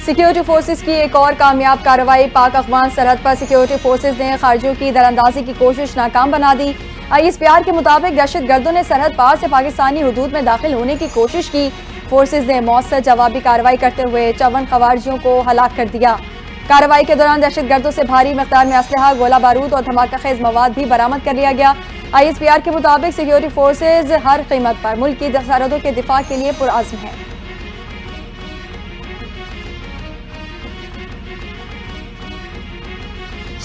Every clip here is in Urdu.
سیکیورٹی فورسز کی ایک اور کامیاب کارروائی، پاک افغان سرحد پر سیکیورٹی فورسز نے خارجیوں کی دراندازی کی کوشش ناکام بنا دی۔ ISPR کے مطابق دہشت گردوں نے سرحد پار سے پاکستانی حدود میں داخل ہونے کی کوشش کی۔ فورسز نے مؤثر جوابی کارروائی کرتے ہوئے 54 خارجیوں کو ہلاک کر دیا۔ کارروائی کے دوران دہشت گردوں سے بھاری مقدار میں اسلحہ، گولہ بارود اور دھماکہ خیز مواد بھی برآمد کر لیا گیا۔ ISPR کے مطابق سیکیورٹی فورسز ہر قیمت پر ملک کی سرحدوں کے دفاع کے لیے پرعزم ہیں۔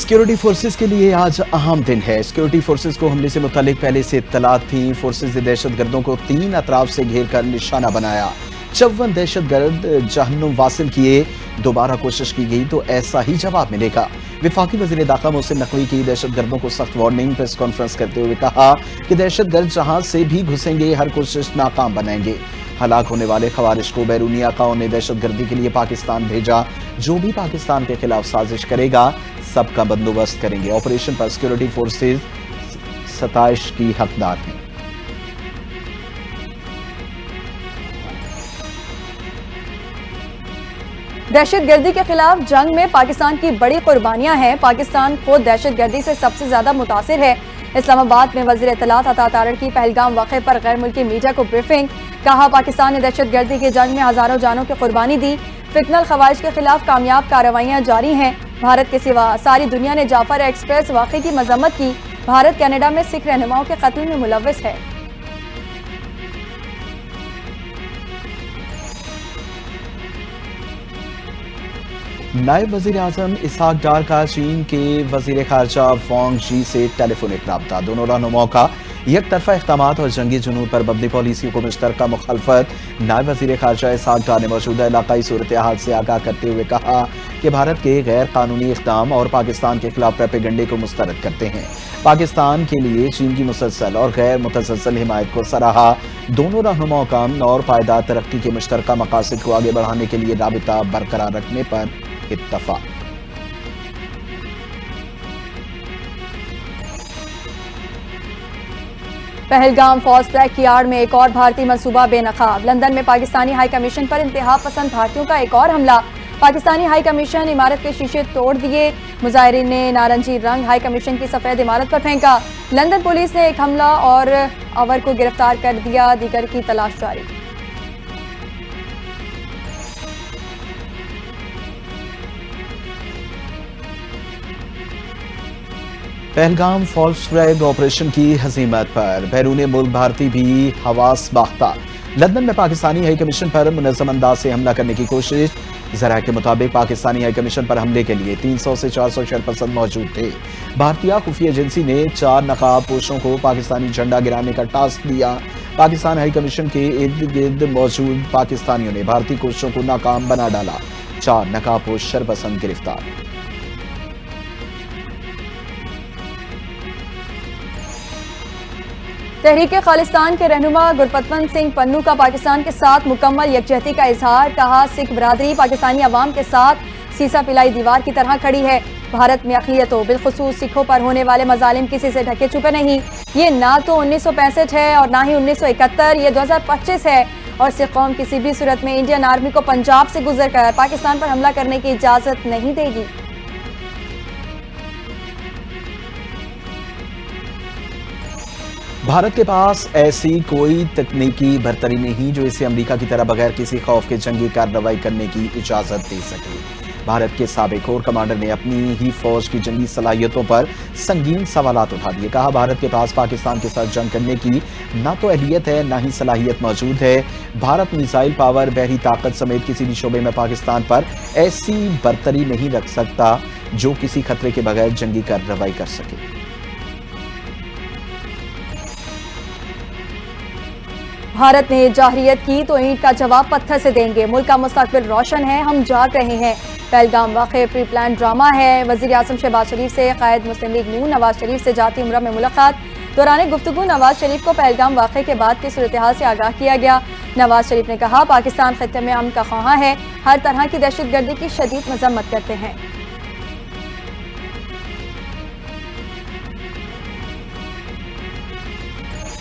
سیکیورٹی فورسز کے لیے آج اہم دن ہے۔ سیکیورٹی فورسز کو حملے سے متعلق پہلے سے اطلاعات تھیں۔ فورسز نے دہشت گردوں کو 3 اطراف سے گھیر کر نشانہ بنایا۔ 54 دہشت گرد جہنم واصل کیے۔ دوبارہ کوشش کی گئی تو ایسا ہی جواب ملے گا۔ وفاقی وزیر داخلہ محسن نقوی کی دہشت گردوں کو سخت وارننگ، پریس کانفرنس کرتے ہوئے کہا کہ دہشت گرد جہاں سے بھی گھسیں گے ہر کوشش ناکام بنائیں گے۔ ہلاک ہونے والے خوارج کو بیرونی آقاؤں نے دہشت گردی کے لیے پاکستان بھیجا۔ جو بھی پاکستان کے خلاف سازش کرے گا سب کا بندوبست کریں گے۔ آپریشن پر سیکیورٹی فورسز ستائش کی حقدار ہیں۔ دہشت گردی کے خلاف جنگ میں پاکستان کی بڑی قربانیاں ہیں۔ پاکستان خود دہشت گردی سے سب سے زیادہ متاثر ہے۔ اسلام آباد میں وزیر اطلاعات عطا تارڑ کی پہلگام واقعے پر غیر ملکی میڈیا کو بریفنگ، کہا پاکستان نے دہشت گردی کی جنگ میں ہزاروں جانوں کی قربانی دی۔ فتنہ الخوارج کے خلاف کامیاب کارروائیاں جاری ہیں۔ بھارت کے سوا ساری دنیا نے جعفر ایکسپریس واقعے کی مذمت کی۔ بھارت کینیڈا میں سکھ رہنماؤں کے قتل میں ملوث ہے۔ نائب وزیر اعظم اسحاق ڈار کا چین کے وزیر خارجہ وانگ جی سے ٹیلی فونک رابطہ۔ دونوں رہنماؤں کا یک طرفہ اقدامات اور جنگی جنون پر مبنی پالیسیوں کو مشترکہ مخالفت۔ نائب وزیر خارجہ اسحاق ڈار نے موجودہ علاقائی صورتحال سے آگاہ کرتے ہوئے کہا کہ بھارت کے غیر قانونی اقدام اور پاکستان کے خلاف پروپیگنڈے کو مسترد کرتے ہیں۔ پاکستان کے لیے چین کی مسلسل اور غیر متزلزل حمایت کو سراہا۔ دونوں رہنماؤں کا امن اور پائیدار ترقی کے مشترکہ مقاصد کو آگے بڑھانے کے لیے رابطہ برقرار رکھنے پر اتفاق۔ پہلگام فالس فلیگ کی آڑ میں ایک اور بھارتی منصوبہ بے نقاب۔ لندن میں پاکستانی ہائی کمیشن پر انتہا پسند بھارتیوں کا ایک اور حملہ۔ پاکستانی ہائی کمیشن عمارت کے شیشے توڑ دیے۔ مظاہرین نے نارنجی رنگ ہائی کمیشن کی سفید عمارت پر پھینکا۔ لندن پولیس نے ایک حملہ اور آور کو گرفتار کر دیا، دیگر کی تلاش جاری۔ پہلگام فالس فلیگ آپریشن کی ہزیمت پر بیرون ملک بھارتی بھی حواس باختہ۔ لندن میں پاکستانی ہائی کمیشن پر منظم انداز سے حملہ کرنے کی کوشش۔ ذرائع کے مطابق پاکستانی ہائی کمیشن پر حملے کے لیے 300 سے 400 شرپسند موجود تھے۔ بھارتیہ خفیہ ایجنسی نے 4 نقاب پوشوں کو پاکستانی جھنڈا گرانے کا ٹاسک دیا۔ پاکستان ہائی کمیشن کے ارد گرد موجود پاکستانیوں نے بھارتی کوششوں کو ناکام بنا ڈالا۔ 4 نقاب پوش شرپسند گرفتار۔ تحریک خالستان کے رہنما گرپتونت سنگھ پنو کا پاکستان کے ساتھ مکمل یکجہتی کا اظہار، کہا سکھ برادری پاکستانی عوام کے ساتھ سیسا پلائی دیوار کی طرح کھڑی ہے۔ بھارت میں اقلیتوں بالخصوص سکھوں پر ہونے والے مظالم کسی سے ڈھکے چھپے نہیں۔ یہ نہ تو 1965 ہے اور نہ ہی 1971، یہ 2025 ہے اور سکھ قوم کسی بھی صورت میں انڈین آرمی کو پنجاب سے گزر کر پاکستان پر حملہ کرنے کی اجازت نہیں دے گی۔ بھارت کے پاس ایسی کوئی تکنیکی برتری نہیں جو اسے امریکہ کی طرح بغیر کسی خوف کے جنگی کارروائی کرنے کی اجازت دے سکے۔ بھارت کے سابق کور کمانڈر نے اپنی ہی فوج کی جنگی صلاحیتوں پر سنگین سوالات اٹھا دیے۔ کہا بھارت کے پاس پاکستان کے ساتھ جنگ کرنے کی نہ تو اہلیت ہے نہ ہی صلاحیت موجود ہے۔ بھارت میزائل پاور، بحری طاقت سمیت کسی بھی شعبے میں پاکستان پر ایسی برتری نہیں رکھ سکتا جو کسی خطرے کے بغیر جنگی کارروائی کر سکے۔ بھارت نے جارحیت کی تو اینٹ کا جواب پتھر سے دیں گے۔ ملک کا مستقبل روشن ہے، ہم جاگ رہے ہیں۔ پہلگام واقعہ پری پلان ڈرامہ ہے۔ وزیر اعظم شہباز شریف سے قائد مسلم لیگ نون نواز شریف سے جاتی عمرہ میں ملاقات۔ دوران گفتگو نواز شریف کو پہلگام واقعے کے بعد کی صورتحال سے آگاہ کیا گیا۔ نواز شریف نے کہا پاکستان خطے میں امن کا خواہاں ہے، ہر طرح کی دہشت گردی کی شدید مذمت کرتے ہیں۔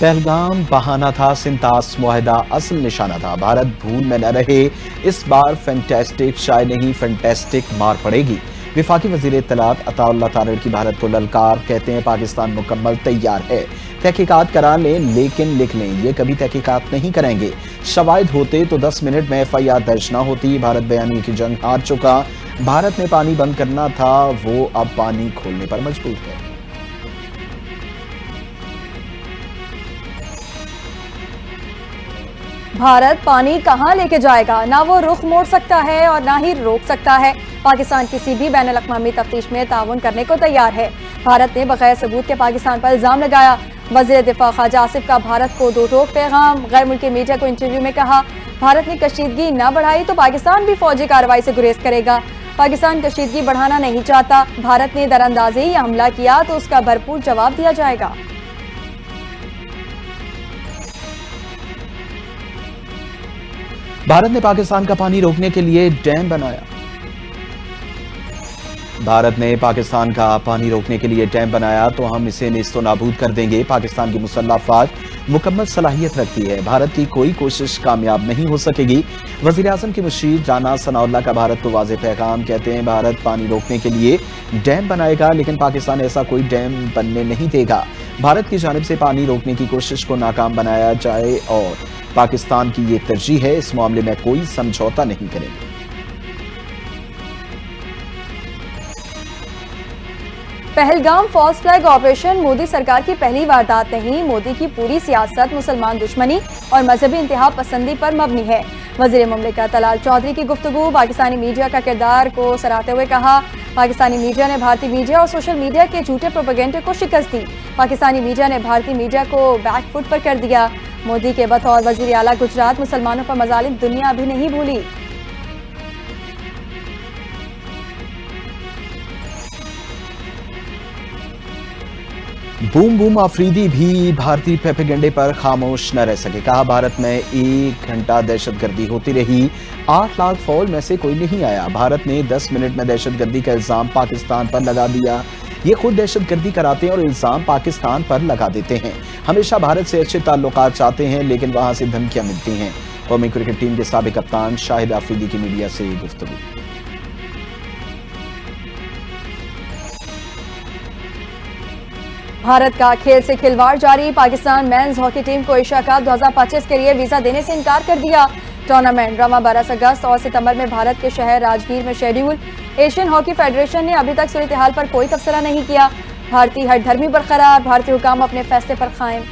پہلگام بہانہ تھا، سنتاس معاہدہ اصل نشانہ تھا، بھارت بھول میں نہ رہے، اس بار فینٹیسٹک شائع نہیں فینٹیسٹک مار پڑے گی۔ وفاقی وزیر اطلاعات عطا اللہ تارڑ کی بھارت کو للکار، کہتے ہیں پاکستان مکمل تیار ہے، تحقیقات کرا لیں لیکن لکھ لیں، یہ کبھی تحقیقات نہیں کریں گے، شواہد ہوتے تو 10 منٹ میں FIR درج نہ ہوتی، بھارت بیانی کی جنگ ہار چکا، بھارت نے پانی بند کرنا تھا، وہ اب پانی کھولنے پر مجبور ہے۔ بھارت پانی کہاں لے کے جائے گا؟ نہ وہ رخ موڑ سکتا ہے اور نہ ہی روک سکتا ہے۔ پاکستان کسی بھی بین الاقوامی تفتیش میں تعاون کرنے کو تیار ہے۔ بھارت نے بغیر ثبوت کے پاکستان پر الزام لگایا۔ وزیر دفاع خواجہ آصف کا بھارت کو دو ٹوک پیغام، غیر ملکی میڈیا کو انٹرویو میں کہا، بھارت نے کشیدگی نہ بڑھائی تو پاکستان بھی فوجی کارروائی سے گریز کرے گا۔ پاکستان کشیدگی بڑھانا نہیں چاہتا، بھارت نے در اندازی یا حملہ کیا تو اس کا بھرپور جواب دیا جائے گا۔ بھارت نے پاکستان کا پانی روکنے کے لیے ڈیم بنایا۔ بھارت نے پاکستان کا پانی روکنے کے لیے ڈیم بنایا تو ہم اسے نیست و نابود کر دیں گے۔ پاکستان کی مسلح افواج مکمل صلاحیت رکھتی ہے، بھارت کی کوئی کوشش کامیاب نہیں ہو سکے گی۔ وزیر اعظم کی مشیر رانا ثناء اللہ کا بھارت کو واضح پیغام، کہتے ہیں بھارت پانی روکنے کے لیے ڈیم بنائے گا لیکن پاکستان ایسا کوئی ڈیم بننے نہیں دے گا۔ بھارت کی جانب سے پانی روکنے کی کوشش کو ناکام بنایا جائے اور پاکستان کی یہ ترجیح ہے، اس معاملے میں کوئی سمجھوتا نہیں کریں گے۔ Pahalgam false flag operation Modi سرکار کی پہلی واردات نہیں، مودی کی پوری سیاست مسلمان دشمنی اور مذہبی انتہا پسندی پر مبنی ہے۔ وزیر مملکت طلال چودھری کی گفتگو، پاکستانی میڈیا کا کردار کو سراہتے ہوئے کہا، پاکستانی میڈیا نے بھارتی میڈیا اور سوشل میڈیا کے جھوٹے پروپیگنڈے کو شکست دی، پاکستانی میڈیا نے بھارتی میڈیا کو بیک فٹ پر کر دیا۔ مودی کے بطور وزیر اعلیٰ گجرات مسلمانوں پر مظالم دنیا ابھی نہیں بھولی۔ بوم بوم آفریدی بھی بھارتی پروپیگنڈے پر خاموش نہ رہ سکے، کہا بھارت میں 1 گھنٹہ دہشت گردی ہوتی رہی، 8 لاکھ فول میں سے کوئی نہیں آیا، بھارت نے 10 منٹ میں دہشت گردی کا الزام پاکستان پر لگا دیا، یہ خود دہشت گردی کراتے ہیں اور الزام پاکستان پر لگا دیتے ہیں، ہمیشہ بھارت سے اچھے تعلقات چاہتے ہیں لیکن وہاں سے دھمکیاں ملتی ہیں۔ قومی کرکٹ ٹیم کے سابق کپتان شاہد آفریدی کی میڈیا سے گفتگو۔ بھارت کا کھیل سے کھلواڑ جاری، پاکستان مینز ہاکی ٹیم کو ایشیا کپ 2025 کے لیے ویزا دینے سے انکار کر دیا۔ ٹورنامنٹ رواں 12 اگست اور ستمبر میں بھارت کے شہر راجگیر میں شیڈیول۔ ایشین ہاکی فیڈریشن نے ابھی تک صورتحال پر کوئی تبصرہ نہیں کیا۔ بھارتی ہر دھرمی برقرار، بھارتی حکام اپنے فیصلے پر قائم۔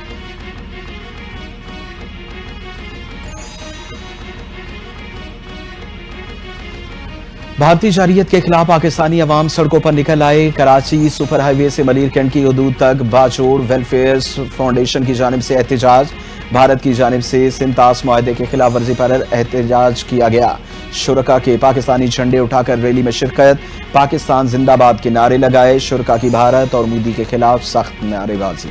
بھارتی جارحیت کے خلاف پاکستانی عوام سڑکوں پر نکل آئے، کراچی سپر ہائی وے سے ملیر کینٹ کی حدود تک باجوڑ ویلفیئر فاؤنڈیشن کی جانب سے احتجاج، بھارت کی جانب سے سنتاس معاہدے کے خلاف ورزی پر احتجاج کیا گیا، شرکاء کے پاکستانی جھنڈے اٹھا کر ریلی میں شرکت، پاکستان زندہ باد کے نعرے لگائے، شرکاء کی بھارت اور مودی کے خلاف سخت نعرے بازی۔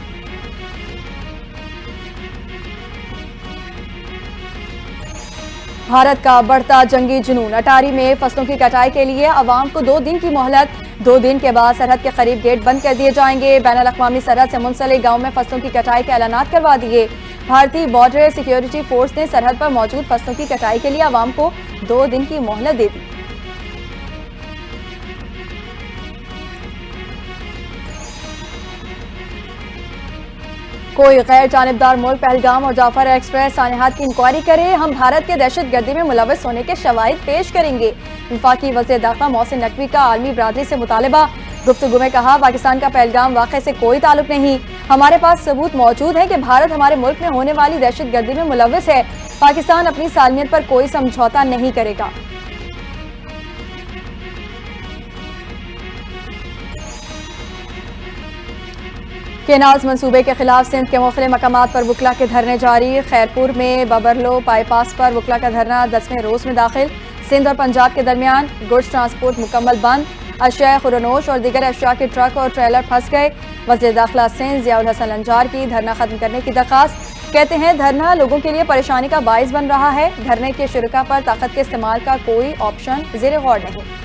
بھارت کا بڑھتا جنگی جنون، اٹاری میں فصلوں کی کٹائی کے لیے عوام کو 2 دن کی مہلت، 2 دن کے بعد سرحد کے قریب گیٹ بند کر دیے جائیں گے، بین الاقوامی سرحد سے منسلک گاؤں میں فصلوں کی کٹائی کے اعلانات کروا دیے۔ بھارتی بارڈر سیکیورٹی فورس نے سرحد پر موجود فصلوں کی کٹائی کے لیے عوام کو 2 دن کی مہلت دے دی۔ کوئی غیر جانبدار ملک پہلگام اور جعفر ایکسپریس سانحات کی انکوائری کرے، ہم بھارت کے دہشت گردی میں ملوث ہونے کے شواہد پیش کریں گے۔ وفاقی وزیر داخلہ محسن نقوی کا عالمی برادری سے مطالبہ، گفتگو میں کہا پاکستان کا پہلگام واقعے سے کوئی تعلق نہیں، ہمارے پاس ثبوت موجود ہے کہ بھارت ہمارے ملک میں ہونے والی دہشت گردی میں ملوث ہے، پاکستان اپنی سالمیت پر کوئی سمجھوتا نہیں کرے گا۔ کینالز منصوبے کے خلاف سندھ کے مختلف مقامات پر وکلا کے دھرنے جاری، خیرپور میں ببرلو بائی پاس پر وکلا کا دھرنا 10ویں روز میں داخل، سندھ اور پنجاب کے درمیان گڈز ٹرانسپورٹ مکمل بند، اشیاء خورنوش اور دیگر اشیاء کے ٹرک اور ٹریلر پھنس گئے، وزیر داخلہ سندھ ضیاء الحسن لنجار کی دھرنا ختم کرنے کی درخواست، کہتے ہیں دھرنا لوگوں کے لیے پریشانی کا باعث بن رہا ہے، دھرنے کے شرکاء پر طاقت کے استعمال کا کوئی آپشن زیر غور نہیں۔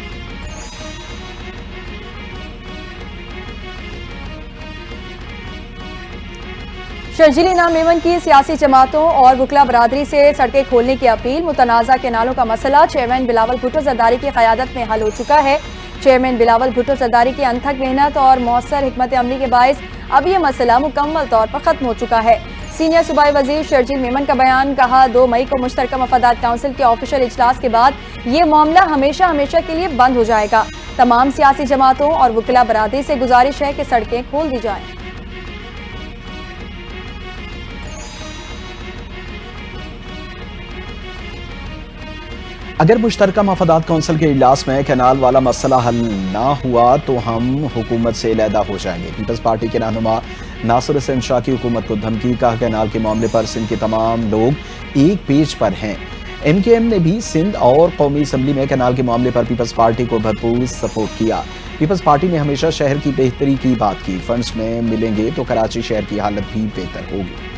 شرجیل انعام میمن کی سیاسی جماعتوں اور وکلا برادری سے سڑکیں کھولنے کی اپیل. متنازع کینالوں کا مسئلہ چیئرمین بلاول بھٹو زرداری کی قیادت میں حل ہو چکا ہے. چیئرمین بلاول بھٹو زرداری کی انتھک محنت اور مؤثر حکمت عملی کے باعث اب یہ مسئلہ مکمل طور پر ختم ہو چکا ہے. سینئر صوبائی وزیر شرجیل میمن کا بیان. کہا 2 مئی کو مشترکہ مفادات کونسل کے آفیشل اجلاس کے بعد یہ معاملہ ہمیشہ کے لیے بند ہو جائے گا. تمام سیاسی جماعتوں اور وکلا برادری سے گزارش ہے کہ سڑکیں کھول دی جائیں. اگر مشترکہ مفادات کونسل کے اجلاس میں کینال والا مسئلہ حل نہ ہوا تو ہم حکومت سے علیحدہ ہو جائیں گے. پیپلز پارٹی کے رہنما ناصر حسین شاہ کی حکومت کو دھمکی. کہا کینال کے معاملے پر سندھ کے تمام لوگ ایک پیج پر ہیں. ایم کیو ایم نے بھی سندھ اور قومی اسمبلی میں کینال کے معاملے پر پیپلز پارٹی کو بھرپور سپورٹ کیا. پیپلز پارٹی نے ہمیشہ شہر کی بہتری کی بات کی. فنڈز میں ملیں گے تو کراچی شہر کی حالت بھی بہتر ہوگی.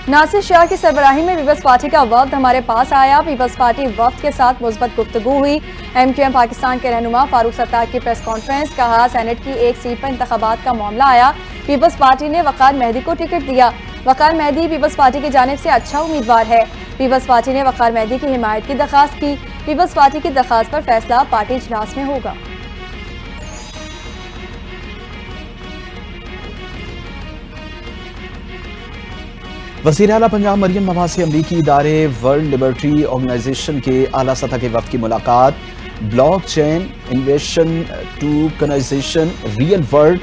ناصر شاہ کی سربراہی میں پیپلز پارٹی کا وفد ہمارے پاس آیا. پیپلز پارٹی وفد کے ساتھ مثبت گفتگو ہوئی. ایم کیو ایم پاکستان کے رہنما فاروق ستار کی پریس کانفرنس. کہا سینٹ کی ایک سیٹ پر انتخابات کا معاملہ آیا. پیپلز پارٹی نے وقار مہدی کو ٹکٹ دیا. وقار مہدی پیپلز پارٹی کی جانب سے اچھا امیدوار ہے. پیپلز پارٹی نے وقار مہدی کی حمایت کی درخواست کی. پیپلز پارٹی کی درخواست پر فیصلہ پارٹی اجلاس میں ہوگا. وزیر اعلیٰ پنجاب مریم نواز سے امریکی ادارے ورلڈ لبرٹی آرگنائزیشن کے اعلیٰ سطح کے وفد کی ملاقات. Block chain innovation tokenization real world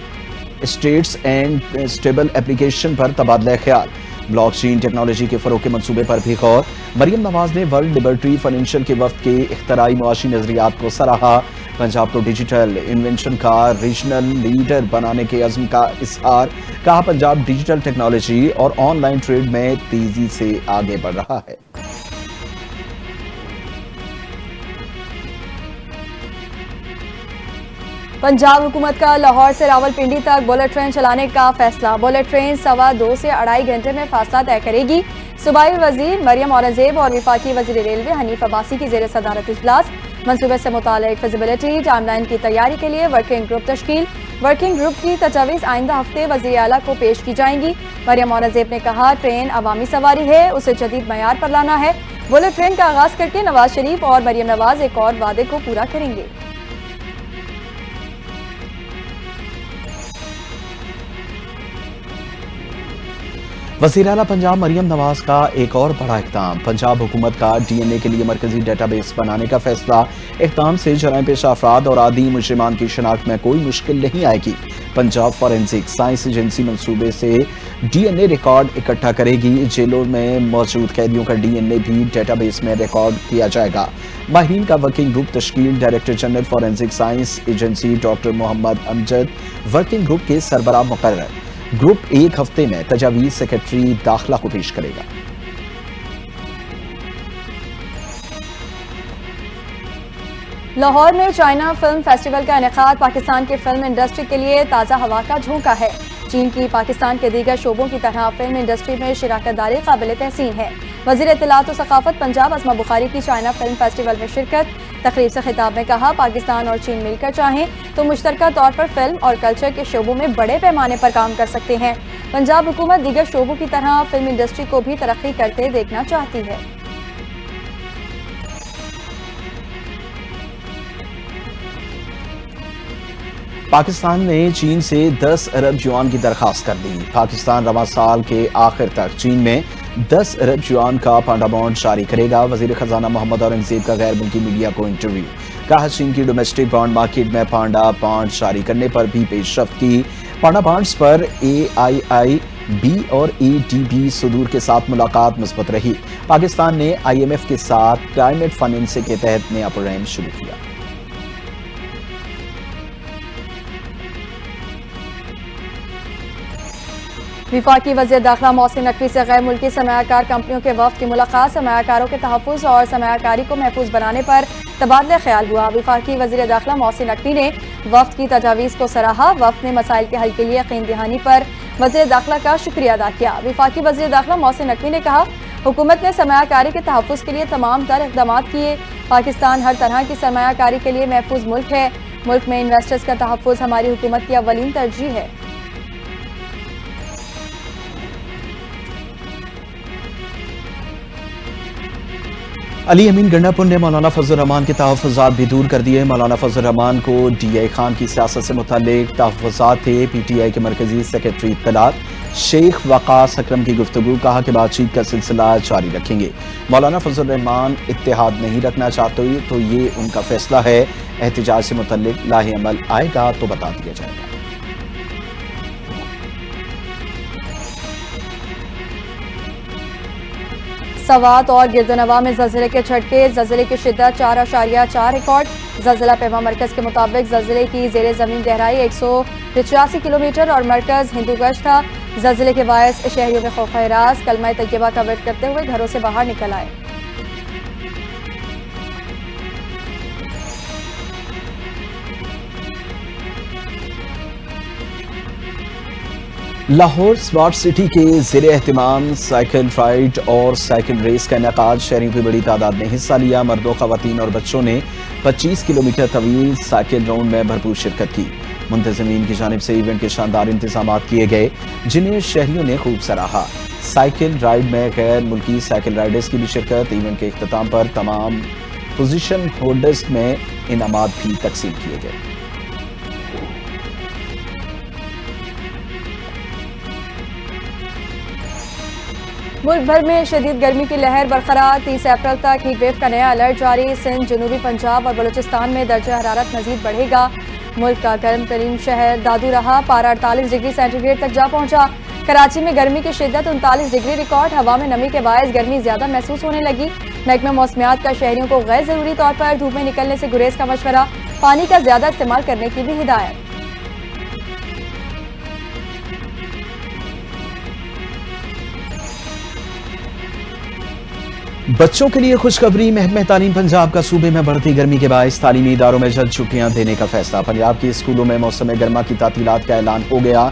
assets and stable application پر تبادلہ خیال. بلاک چین ٹیکنالوجی کے فروغ کے منصوبے پر بھی غور. مریم نواز نے ورلڈ لبرٹی فائنینشل کے وفد کے اختراعی معاشی نظریات کو سراہا. پنجاب کو ڈیجیٹل انوینشن کا ریجنل لیڈر بنانے کے عزم کا اظہار. کہا پنجاب ڈیجیٹل ٹیکنالوجی اور آن لائن ٹریڈ میں تیزی سے آگے بڑھ رہا ہے. پنجاب حکومت کا لاہور سے راولپنڈی تک بلٹ ٹرین چلانے کا فیصلہ. بلٹ ٹرین 2.25 سے 2.5 گھنٹے میں فاصلہ طے کرے گی. صوبائی وزیر مریم اورنگزیب اور وفاقی وزیر ریلوے حنیف عباسی کی زیر صدارت اجلاس. منصوبے سے متعلق فیزیبلٹی ٹائم لائن کی تیاری کے لیے ورکنگ گروپ تشکیل. ورکنگ گروپ کی تجاویز آئندہ ہفتے وزیر اعلیٰ کو پیش کی جائیں گی. مریم اورنگزیب نے کہا ٹرین عوامی سواری ہے, اسے جدید معیار پر لانا ہے. بلٹ ٹرین کا آغاز کر کے نواز شریف اور مریم نواز ایک اور وعدے کو پورا کریں گے. وزیر اعلیٰ پنجاب مریم نواز کا ایک اور بڑا اقدام. پنجاب حکومت کا ڈی این اے کے لیے مرکزی ڈیٹا بیس بنانے کا فیصلہ. اقدام سے جرائم پیشہ افراد اور عادی مجرمان کی شناخت میں کوئی مشکل نہیں آئے گی. پنجاب فورینسک سائنس ایجنسی منصوبے سے ڈی این اے ریکارڈ اکٹھا کرے گی. جیلوں میں موجود قیدیوں کا ڈی این اے بھی ڈیٹا بیس میں ریکارڈ کیا جائے گا. ماہرین کا ورکنگ گروپ تشکیل. Director general forensic science agency doctor Muhammad Amjad working group کے سربراہ مقرر. گروپ ایک ہفتے میں تجاویز سیکرٹری داخلہ کو پیش کرے گا. لاہور میں چائنا فلم فیسٹیول کا انعقاد پاکستان کے فلم انڈسٹری کے لیے تازہ ہوا کا جھونکا ہے. چین کی پاکستان کے دیگر شعبوں کی طرح فلم انڈسٹری میں شراکت داری قابل تحسین ہے. وزیر اطلاعات و ثقافت پنجاب اسما بخاری کی چائنا فلم فیسٹیول میں شرکت. تقریب سے خطاب میں کہا پاکستان اور چین مل کر چاہیں تو مشترکہ طور پر فلم اور کلچر کے شعبوں میں بڑے پیمانے پر کام کر سکتے ہیں. پنجاب حکومت دیگر شعبوں کی طرح فلم انڈسٹری کو بھی ترقی کرتے دیکھنا چاہتی ہے. پاکستان نے چین سے 10 ارب یوان کی درخواست کر دی. پاکستان رواں سال کے آخر تک چین میں 10 ارب یوان کا پانڈا بانڈ جاری کرے گا. وزیر خزانہ محمد اورنگزیب کا غیر ملکی میڈیا کو انٹرویو. کہا چین کی ڈومیسٹک بانڈ مارکیٹ میں پانڈا بانڈ جاری کرنے پر بھی پیش رفت کی. پانڈا بانڈز پر AIIB اور ADB صدور کے ساتھ ملاقات مثبت رہی. پاکستان نے IMF کے ساتھ کلائمیٹ فائنینسنگ کے تحت نیا پروگرام شروع کیا. وفاقی وزیر داخلہ محسن نقوی سے غیر ملکی سرمایہ کار کمپنیوں کے وفد کی ملاقات. سرمایہ کاروں کے تحفظ اور سرمایہ کاری کو محفوظ بنانے پر تبادلہ خیال ہوا. وفاقی وزیر داخلہ محسن نقوی نے وفد کی تجاویز کو سراہا. وفد نے مسائل کے حل کے لیے یقین دہانی پر وزیر داخلہ کا شکریہ ادا کیا. وفاقی وزیر داخلہ محسن نقوی نے کہا حکومت نے سرمایہ کاری کے تحفظ کے لیے تمام تر اقدامات کیے. پاکستان ہر طرح کی سرمایہ کاری کے لیے محفوظ ملک ہے. ملک میں انویسٹرز کا تحفظ ہماری حکومت کی اولین ترجیح ہے. علی امین گنڈاپور نے مولانا فضل الرحمان کے تحفظات بھی دور کر دیے. مولانا فضل الرحمان کو ڈی آئی خان کی سیاست سے متعلق تحفظات تھے. پی ٹی آئی کے مرکزی سیکرٹری اطلاعات شیخ وقاص اکرم کی گفتگو. کہا کہ بات چیت کا سلسلہ جاری رکھیں گے. مولانا فضل الرحمان اتحاد نہیں رکھنا چاہتے تو یہ ان کا فیصلہ ہے. احتجاج سے متعلق لاہ عمل آئے گا تو بتا دیا جائے گا. سوات اور گردنواں میں زلزلے کے جھٹکے. زلزلے کی شدت 4.4 ریکارڈ. زلزلہ پیما مرکز کے مطابق زلزلے کی زیر زمین گہرائی 185 کلومیٹر اور مرکز ہندوکش تھا. زلزلے کے باعث شہریوں میں خوف ہراس. کلمہ طیبہ کا ورد کرتے ہوئے گھروں سے باہر نکل آئے. لاہور سمارٹ سٹی کے زیر اہتمام سائیکل رائیڈ اور سائیکل ریس کا انعقاد. شہریوں کی بڑی تعداد نے حصہ لیا. مردوں، خواتین اور بچوں نے 25 کلومیٹر طویل سائیکل راؤنڈ میں بھرپور شرکت کی. منتظمین کی جانب سے ایونٹ کے شاندار انتظامات کیے گئے جنہیں شہریوں نے خوب سراہا. سائیکل رائیڈ میں غیر ملکی سائیکل رائیڈرز کی بھی شرکت. ایونٹ کے اختتام پر تمام پوزیشن ہولڈرز میں انعامات بھی تقسیم کیے گئے. ملک بھر میں شدید گرمی کی لہر برقرار. 30 اپریل تک ہیٹ ویو کا نیا الرٹ جاری. سندھ، جنوبی پنجاب اور بلوچستان میں درجہ حرارت مزید بڑھے گا. ملک کا گرم ترین شہر دادو رہا. پارہ 48 ڈگری سینٹی گریڈ تک جا پہنچا. کراچی میں گرمی کی شدت 39 ڈگری ریکارڈ. ہوا میں نمی کے باعث گرمی زیادہ محسوس ہونے لگی. محکمہ موسمیات کا شہریوں کو غیر ضروری طور پر دھوپ میں نکلنے سے گریز کا مشورہ. پانی کا زیادہ استعمال کرنے کی بھی ہدایت. بچوں کے لیے خوشخبری. محکمہ تعلیم پنجاب کا صوبے میں بڑھتی گرمی کے باعث تعلیمی اداروں میں جلد چھٹیاں دینے کا فیصلہ. پنجاب کے اسکولوں میں موسم گرما کی تعطیلات کا اعلان ہو گیا.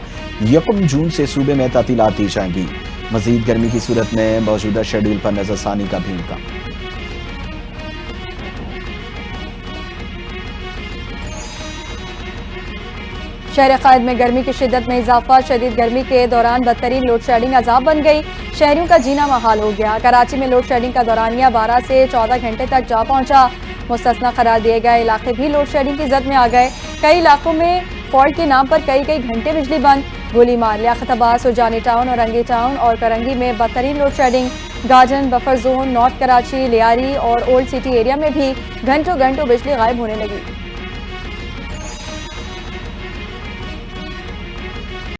1 جون سے صوبے میں تعطیلات دی جائیں گی. مزید گرمی کی صورت میں موجودہ شیڈول پر نظر ثانی کا بھی امکان. شہر قائد میں گرمی کی شدت میں اضافہ. شدید گرمی کے دوران بدترین لوڈ شیڈنگ عذاب بن گئی. شہریوں کا جینا محال ہو گیا. کراچی میں لوڈ شیڈنگ کا دورانیہ 12 سے 14 گھنٹے تک جا پہنچا. مستثنا قرار دیے گئے علاقے بھی لوڈ شیڈنگ کی زد میں آ گئے. کئی علاقوں میں فالٹ کے نام پر کئی گھنٹے بجلی بند. گولی مار، لیاقت آباد، سرجانی ٹاؤن اور رنگی ٹاؤن اور کرنگی میں بدترین load shedding. Garden, Buffer Zone, North Karachi, Lyari اور اولڈ سٹی ایریا میں بھی گھنٹوں بجلی غائب ہونے لگی.